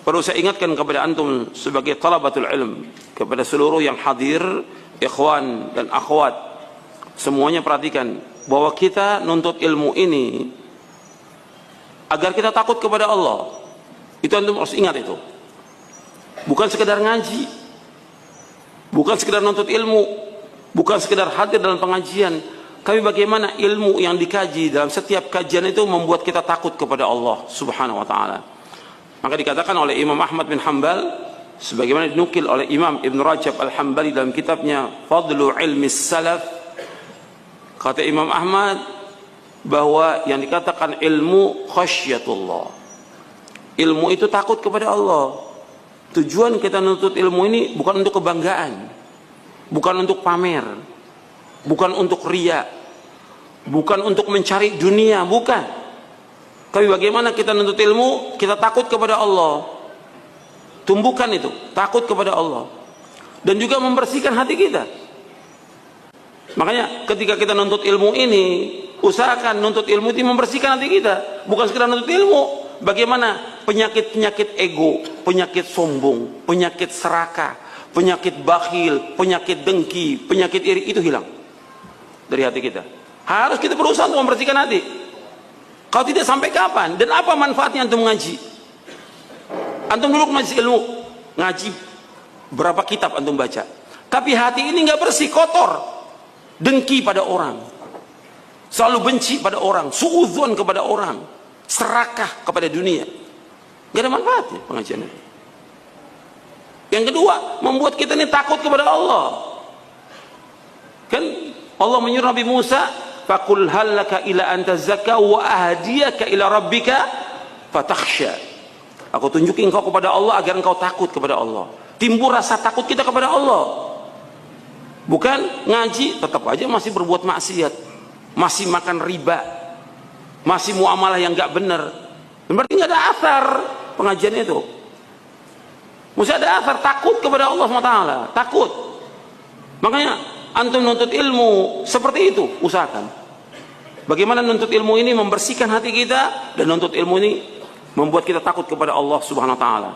perlu saya ingatkan kepada antum sebagai talabatul ilm, kepada seluruh yang hadir, ikhwan dan akhwat, semuanya perhatikan bahwa kita nuntut ilmu ini agar kita takut kepada Allah. Itu antum harus ingat itu. Bukan sekedar ngaji, bukan sekedar nuntut ilmu, bukan sekedar hadir dalam pengajian, tapi bagaimana ilmu yang dikaji dalam setiap kajian itu membuat kita takut kepada Allah Subhanahu wa taala. Maka dikatakan oleh Imam Ahmad bin Hanbal, sebagaimana dinukil oleh Imam Ibn Rajab Al-Hambali dalam kitabnya Fadlu Ilmi Salaf, kata Imam Ahmad bahwa yang dikatakan ilmu khasyatullah, ilmu itu takut kepada Allah. Tujuan kita menuntut ilmu ini bukan untuk kebanggaan, bukan untuk pamer, bukan untuk riya, bukan untuk mencari dunia, bukan. Tapi bagaimana kita menuntut ilmu, kita takut kepada Allah. Tumbuhkan itu, takut kepada Allah. Dan juga membersihkan hati kita. Makanya ketika kita nuntut ilmu ini, usahakan nuntut ilmu itu membersihkan hati kita. Bukan sekedar nuntut ilmu. Bagaimana penyakit-penyakit ego, penyakit sombong, penyakit serakah, penyakit bakhil, penyakit dengki, penyakit iri itu hilang dari hati kita. Harus kita berusaha untuk membersihkan hati. Kalau tidak, sampai kapan? Dan apa manfaatnya antum ngaji? Antum dulu ngaji ilmu, ngaji berapa kitab antum baca, tapi hati ini nggak bersih, kotor, dengki pada orang, selalu benci pada orang, suudzon kepada orang, serakah kepada dunia. Nggak ada manfaatnya pengajian itu. Yang kedua, membuat kita ini takut kepada Allah. Kan Allah menyuruh Nabi Musa, faqul hal laka ila an tazakka wa ahdiyaka ila rabbika fatakhsha. Aku tunjukin engkau kepada Allah agar engkau takut kepada Allah. Timbul rasa takut kita kepada Allah. Bukan ngaji tetap aja masih berbuat maksiat, masih makan riba, masih muamalah yang enggak benar. Berarti enggak ada asar pengajian itu. Mesti ada asar takut kepada Allah SWT, takut. Makanya antum nuntut ilmu seperti itu, usahakan. Bagaimana nuntut ilmu ini membersihkan hati kita, dan nuntut ilmu ini membuat kita takut kepada Allah Subhanahu wa taala.